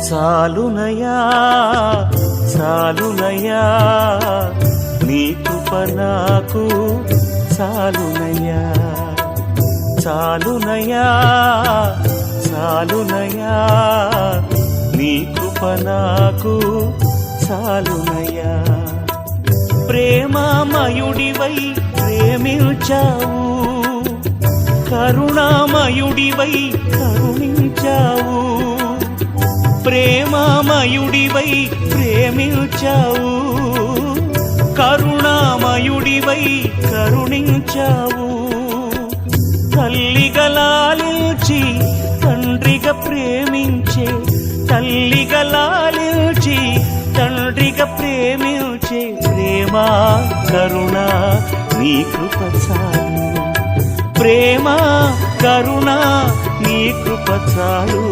చాలునయా చాలునయా నీ కృప నాకు చాలునయా చాలునయా చాలునయా నీ కృప నాకు చాలునయా ప్రేమామయుడివై ప్రేమించావు కరుణామయుడివై కరుణించావు ప్రేమామయుడివై ప్రేమించావు కరుణామయుడివై కరుణించావు తల్లిగా లాలించి తండ్రిగా ప్రేమించే తల్లిగా లాలించి తండ్రిగా ప్రేమించే ప్రేమ కరుణ నీ కృప చాలు ప్రేమ కరుణ నీ కృప చాలు